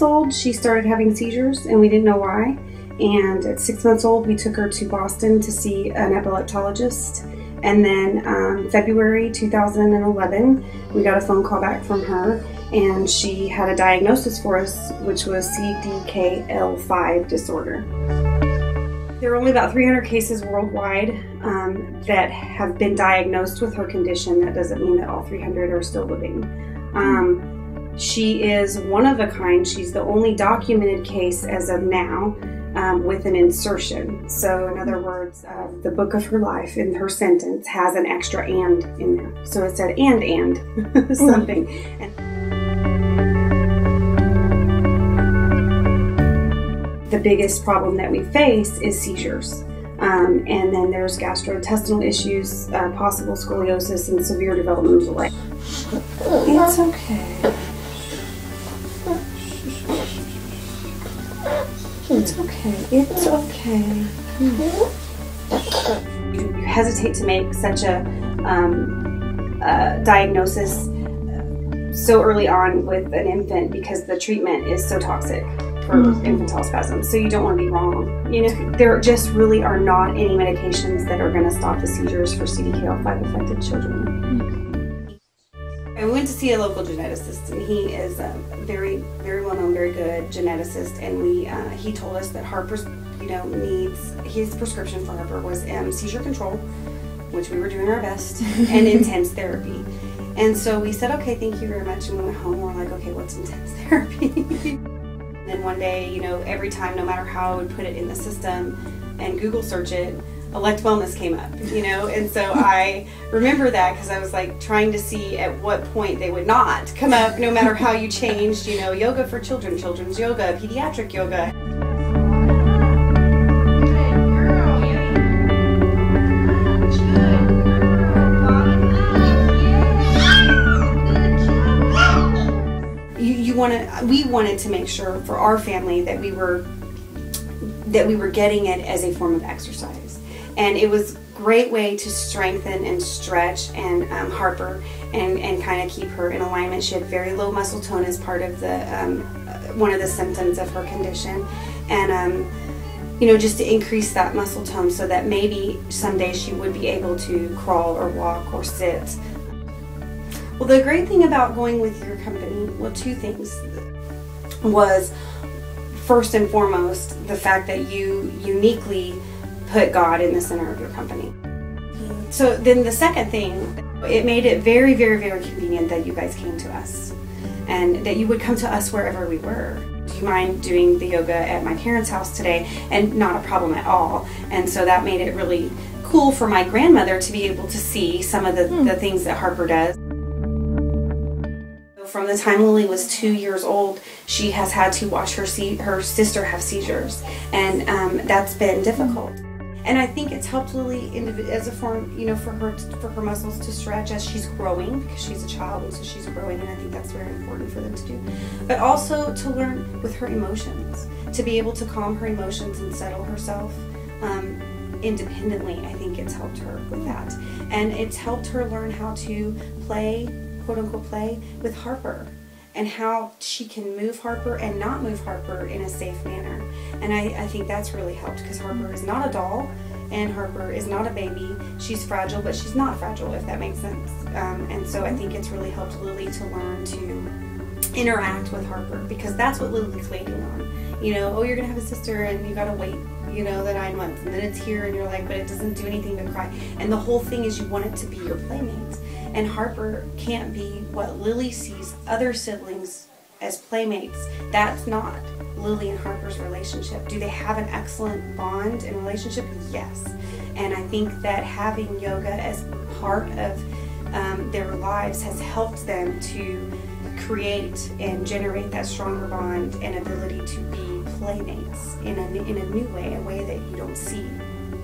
months old, she started having seizures, and we didn't know why. And at 6 months old, we took her to Boston to see an epileptologist. And then February 2011, we got a phone call back from her, and she had a diagnosis for us, which was CDKL5 disorder. There are only about 300 cases worldwide that have been diagnosed with her condition. That doesn't mean that all 300 are still living. She is one of a kind. She's the only documented case as of now with an insertion. So in other words, the book of her life in her sentence has an extra "and" in there. So it said and something. The biggest problem that we face is seizures. And then there's gastrointestinal issues, possible scoliosis, and severe developmental delay. It's okay. It's okay. It's okay. You hesitate to make such a diagnosis so early on with an infant because the treatment is so toxic for infantile spasms, so you don't want to be wrong. You know, there just really are not any medications that are going to stop the seizures for CDKL5 affected children. I went to see a local geneticist, and he is a very, very well-known, very good geneticist, and he told us that Harper's, needs, his prescription for Harper was seizure control, which we were doing our best, and intense therapy. And so we said, okay, thank you very much, and we went home, and we're like, okay, what's intense therapy? And one day, every time, no matter how I would put it in the system and Google search it, Elect Wellness came up, and so I remember that because I was like trying to see at what point they would not come up, no matter how you changed, yoga for children, children's yoga, pediatric yoga. We wanted to make sure for our family that we were getting it as a form of exercise, and it was a great way to strengthen and stretch and Harper and kind of keep her in alignment. She had very low muscle tone as part of the one of the symptoms of her condition, and just to increase that muscle tone so that maybe someday she would be able to crawl or walk or sit. Well, the great thing about going with your company, well, two things, was first and foremost the fact that you uniquely put God in the center of your company. So then the second thing, it made it very, very, very convenient that you guys came to us and that you would come to us wherever we were. Do you mind doing the yoga at my parents' house today? And not a problem at all. And so that made it really cool for my grandmother to be able to see some of the things that Harper does. From the time Lily was 2 years old, she has had to watch her sister have seizures, and that's been difficult. And I think it's helped Lily as a form, for her muscles to stretch as she's growing, because she's a child and so she's growing, and I think that's very important for them to do. But also to learn with her emotions, to be able to calm her emotions and settle herself independently. I think it's helped her with that, and it's helped her learn how to play, quote-unquote play, with Harper, and how she can move Harper and not move Harper in a safe manner. And I think that's really helped, because Harper is not a doll and Harper is not a baby. She's fragile, but she's not fragile, if that makes sense. And so I think it's really helped Lily to learn to interact with Harper, because that's what Lily's waiting on. Oh, you're gonna have a sister and you gotta wait, the 9 months, and then it's here and you're like, but it doesn't do anything but cry. And the whole thing is you want it to be your playmate. And Harper can't be what Lily sees other siblings as playmates. That's not Lily and Harper's relationship. Do they have an excellent bond and relationship? Yes. And I think that having yoga as part of their lives has helped them to create and generate that stronger bond and ability to be playmates in a new way, a way that you don't see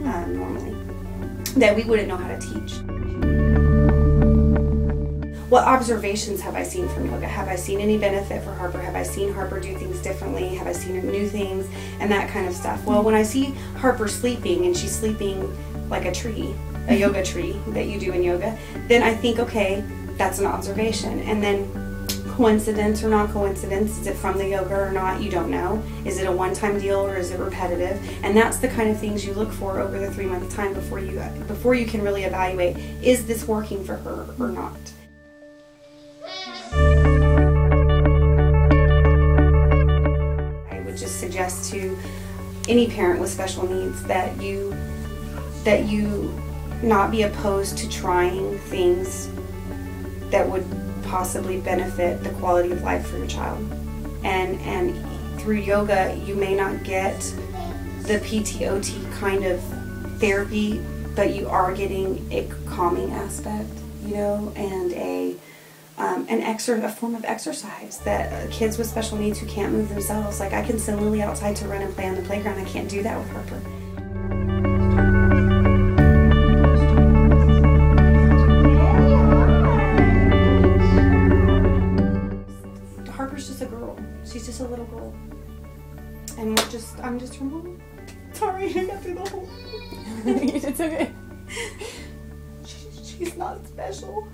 normally, that we wouldn't know how to teach. What observations have I seen from yoga? Have I seen any benefit for Harper? Have I seen Harper do things differently? Have I seen new things and that kind of stuff? Well, when I see Harper sleeping, and she's sleeping like a tree, a yoga tree that you do in yoga, then I think, okay, that's an observation. And then coincidence or not coincidence? Is it from the yoga or not? You don't know. Is it a one-time deal or is it repetitive? And that's the kind of things you look for over the 3-month time before you can really evaluate, is this working for her or not? I would just suggest to any parent with special needs that you not be opposed to trying things that would possibly benefit the quality of life for your child. And through yoga, you may not get the PTOT kind of therapy, but you are getting a calming aspect, you know, and a form of exercise that kids with special needs who can't move themselves, like I can send Lily outside to run and play on the playground. I can't do that with Harper. Harper's just a girl. She's just a little girl. And I'm just her mom. Sorry, I got through the whole thing. It's okay. She's not special.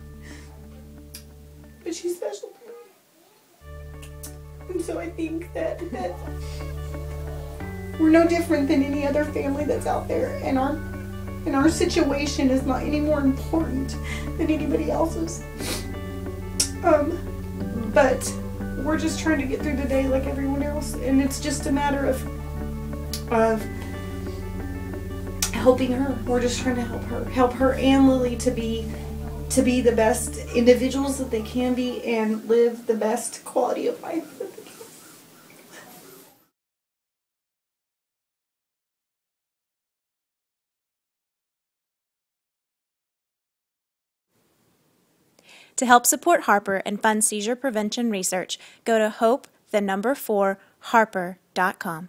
But she's special to me. And so I think that we're no different than any other family that's out there. And our situation is not any more important than anybody else's. But we're just trying to get through the day like everyone else, and it's just a matter of helping her. We're just trying to help her and Lily to be the best individuals that they can be and live the best quality of life that they can. To help support Harper and fund seizure prevention research, go to hope4harper.com.